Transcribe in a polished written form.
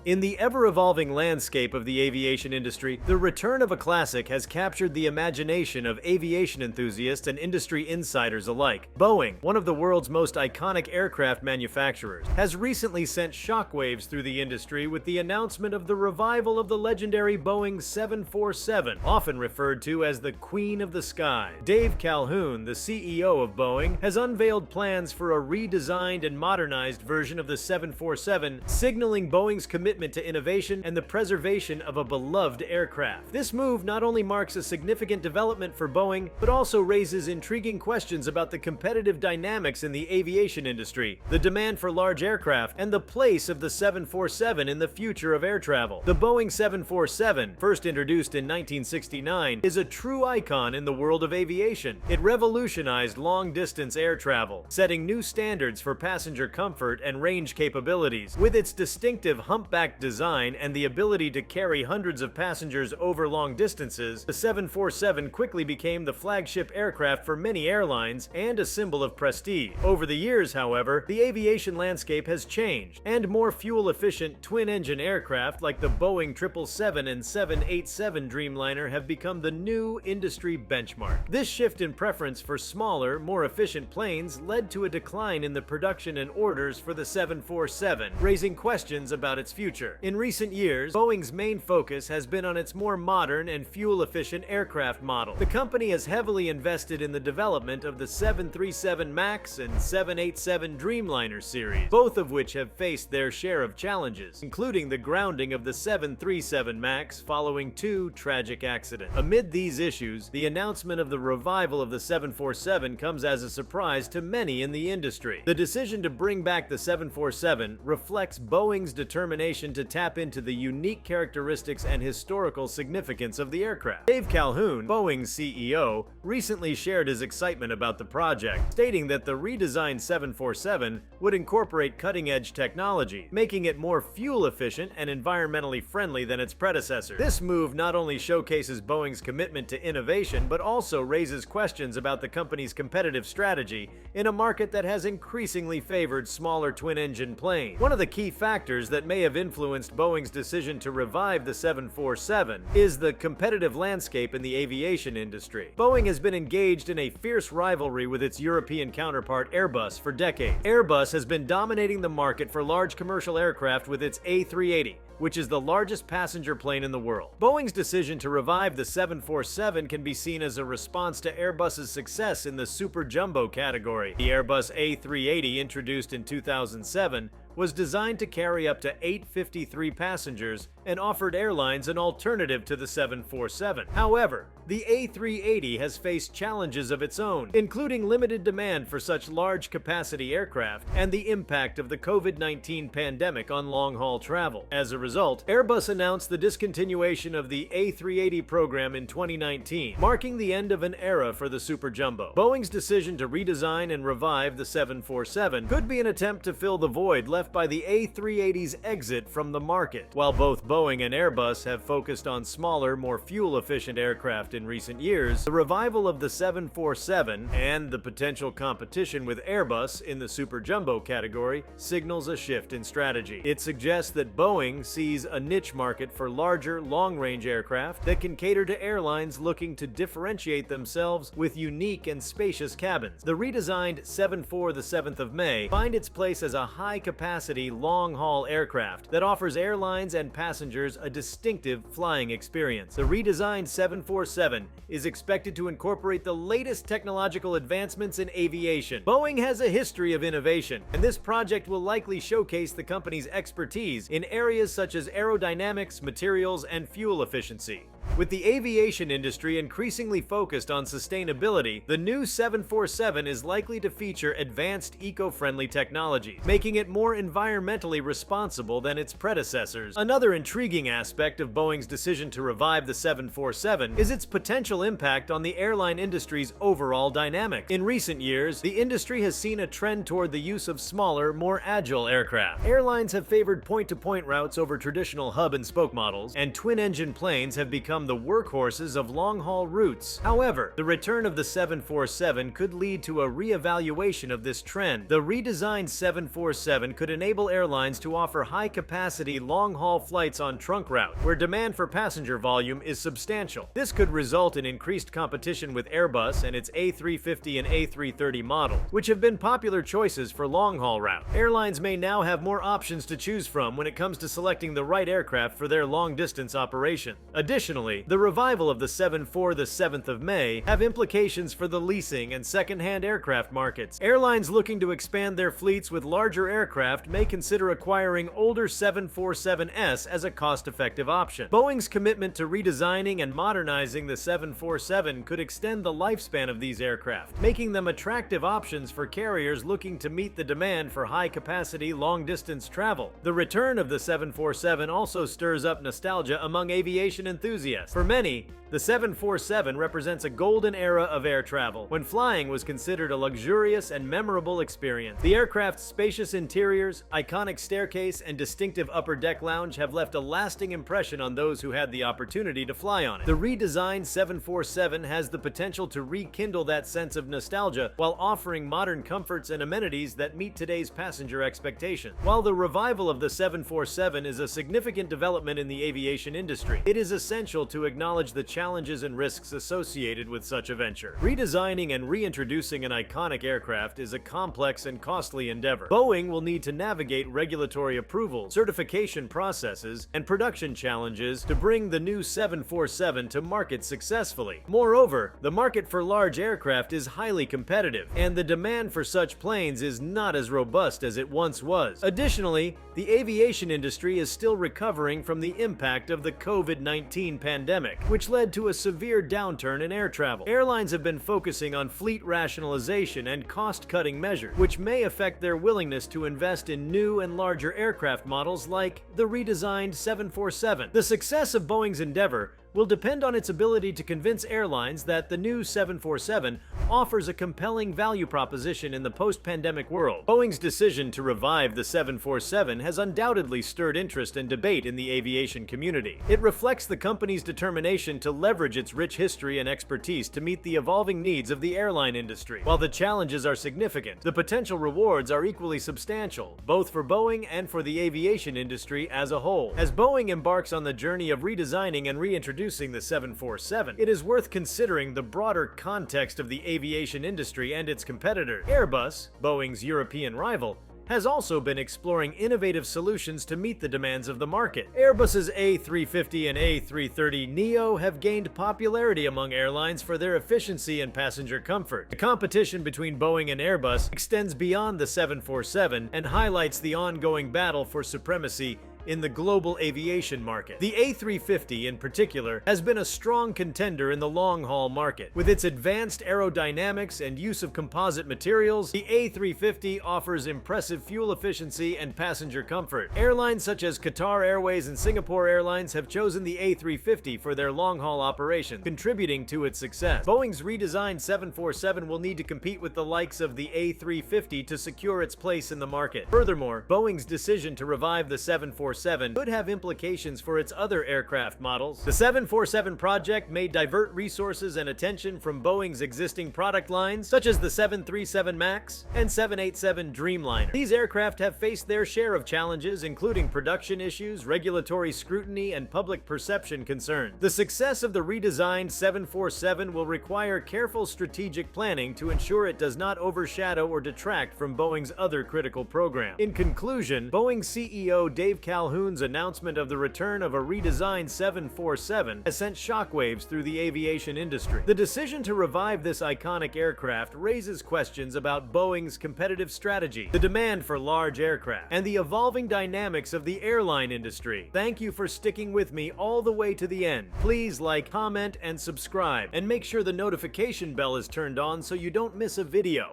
In the ever-evolving landscape of the aviation industry, the return of a classic has captured the imagination of aviation enthusiasts and industry insiders alike. Boeing, one of the world's most iconic aircraft manufacturers, has recently sent shockwaves through the industry with the announcement of the revival of the legendary Boeing 747, often referred to as the Queen of the Sky. Dave Calhoun, the CEO of Boeing, has unveiled plans for a redesigned and modernized version of the 747, signaling Boeing's commitment to innovation and the preservation of a beloved aircraft. This move not only marks a significant development for Boeing, but also raises intriguing questions about the competitive dynamics in the aviation industry, the demand for large aircraft, and the place of the 747 in the future of air travel. The Boeing 747, first introduced in 1969, is a true icon in the world of aviation. It revolutionized long-distance air travel, setting new standards for passenger comfort and range capabilities. With its distinctive humpback design and the ability to carry hundreds of passengers over long distances, the 747 quickly became the flagship aircraft for many airlines and a symbol of prestige. Over the years, however, the aviation landscape has changed, and more fuel-efficient twin-engine aircraft like the Boeing 777 and 787 Dreamliner have become the new industry benchmark. This shift in preference for smaller, more efficient planes led to a decline in the production and orders for the 747, raising questions about its future. In recent years, Boeing's main focus has been on its more modern and fuel-efficient aircraft model. The company has heavily invested in the development of the 737 MAX and 787 Dreamliner series, both of which have faced their share of challenges, including the grounding of the 737 MAX following two tragic accidents. Amid these issues, the announcement of the revival of the 747 comes as a surprise to many in the industry. The decision to bring back the 747 reflects Boeing's determination to tap into the unique characteristics and historical significance of the aircraft. Dave Calhoun, Boeing's CEO, recently shared his excitement about the project, stating that the redesigned 747 would incorporate cutting-edge technology, making it more fuel-efficient and environmentally friendly than its predecessor. This move not only showcases Boeing's commitment to innovation, but also raises questions about the company's competitive strategy in a market that has increasingly favored smaller twin-engine planes. One of the key factors that may have influenced Boeing's decision to revive the 747 is the competitive landscape in the aviation industry. Boeing has been engaged in a fierce rivalry with its European counterpart Airbus for decades. Airbus has been dominating the market for large commercial aircraft with its A380, which is the largest passenger plane in the world. Boeing's decision to revive the 747 can be seen as a response to Airbus's success in the superjumbo category. The Airbus A380, introduced in 2007, was designed to carry up to 853 passengers and offered airlines an alternative to the 747. However, the A380 has faced challenges of its own, including limited demand for such large-capacity aircraft and the impact of the COVID-19 pandemic on long-haul travel. As a result, Airbus announced the discontinuation of the A380 program in 2019, marking the end of an era for the superjumbo. Boeing's decision to redesign and revive the 747 could be an attempt to fill the void left by the A380's exit from the market. While both Boeing and Airbus have focused on smaller, more fuel-efficient aircraft in recent years, the revival of the 747 and the potential competition with Airbus in the superjumbo category signals a shift in strategy. It suggests that Boeing sees a niche market for larger, long-range aircraft that can cater to airlines looking to differentiate themselves with unique and spacious cabins. The redesigned 747 the 7th of May find its place as a high-capacity long-haul aircraft that offers airlines and passengers a distinctive flying experience. The redesigned 747 is expected to incorporate the latest technological advancements in aviation. Boeing has a history of innovation, and this project will likely showcase the company's expertise in areas such as aerodynamics, materials, and fuel efficiency. With the aviation industry increasingly focused on sustainability, the new 747 is likely to feature advanced eco-friendly technologies, making it more environmentally responsible than its predecessors. Another intriguing aspect of Boeing's decision to revive the 747 is its potential impact on the airline industry's overall dynamics. In recent years, the industry has seen a trend toward the use of smaller, more agile aircraft. Airlines have favored point-to-point routes over traditional hub-and-spoke models, and twin-engine planes have become the workhorses of long-haul routes. However, the return of the 747 could lead to a re-evaluation of this trend. The redesigned 747 could could enable airlines to offer high-capacity, long-haul flights on trunk route, where demand for passenger volume is substantial. This could result in increased competition with Airbus and its A350 and A330 models, which have been popular choices for long-haul route. Airlines may now have more options to choose from when it comes to selecting the right aircraft for their long-distance operation. Additionally, the revival of the 747 the 7th of May have implications for the leasing and second-hand aircraft markets. Airlines looking to expand their fleets with larger aircraft may consider acquiring older 747s as a cost-effective option. Boeing's commitment to redesigning and modernizing the 747 could extend the lifespan of these aircraft, making them attractive options for carriers looking to meet the demand for high-capacity, long-distance travel. The return of the 747 also stirs up nostalgia among aviation enthusiasts. For many, the 747 represents a golden era of air travel, when flying was considered a luxurious and memorable experience. The aircraft's spacious interiors, iconic staircase, and distinctive upper deck lounge have left a lasting impression on those who had the opportunity to fly on it. The redesigned 747 has the potential to rekindle that sense of nostalgia while offering modern comforts and amenities that meet today's passenger expectations. While the revival of the 747 is a significant development in the aviation industry, it is essential to acknowledge the challenges and risks associated with such a venture. Redesigning and reintroducing an iconic aircraft is a complex and costly endeavor. Boeing will need to navigate regulatory approvals, certification processes, and production challenges to bring the new 747 to market successfully. Moreover, the market for large aircraft is highly competitive, and the demand for such planes is not as robust as it once was. Additionally, the aviation industry is still recovering from the impact of the COVID-19 pandemic, which led to a severe downturn in air travel. Airlines have been focusing on fleet rationalization and cost-cutting measures, which may affect their willingness to invest in new and larger aircraft models like the redesigned 747. The success of Boeing's endeavor will depend on its ability to convince airlines that the new 747 offers a compelling value proposition in the post-pandemic world. Boeing's decision to revive the 747 has undoubtedly stirred interest and debate in the aviation community. It reflects the company's determination to leverage its rich history and expertise to meet the evolving needs of the airline industry. While the challenges are significant, the potential rewards are equally substantial, both for Boeing and for the aviation industry as a whole. As Boeing embarks on the journey of redesigning and reintroducing the 747, it is worth considering the broader context of the aviation industry and its competitors. Airbus, Boeing's European rival, has also been exploring innovative solutions to meet the demands of the market. Airbus's A350 and A330neo have gained popularity among airlines for their efficiency and passenger comfort. The competition between Boeing and Airbus extends beyond the 747 and highlights the ongoing battle for supremacy in the global aviation market. The A350 in particular has been a strong contender in the long-haul market. With its advanced aerodynamics and use of composite materials, the A350 offers impressive fuel efficiency and passenger comfort. Airlines such as Qatar Airways and Singapore Airlines have chosen the A350 for their long-haul operations, contributing to its success. Boeing's redesigned 747 will need to compete with the likes of the A350 to secure its place in the market. Furthermore, Boeing's decision to revive the 747 could have implications for its other aircraft models. The 747 project may divert resources and attention from Boeing's existing product lines, such as the 737 MAX and 787 Dreamliner. These aircraft have faced their share of challenges, including production issues, regulatory scrutiny, and public perception concerns. The success of the redesigned 747 will require careful strategic planning to ensure it does not overshadow or detract from Boeing's other critical programs. In conclusion, Boeing CEO Dave Calhoun's announcement of the return of a redesigned 747 has sent shockwaves through the aviation industry. The decision to revive this iconic aircraft raises questions about Boeing's competitive strategy, the demand for large aircraft, and the evolving dynamics of the airline industry. Thank you for sticking with me all the way to the end. Please like, comment, and subscribe, and make sure the notification bell is turned on so you don't miss a video.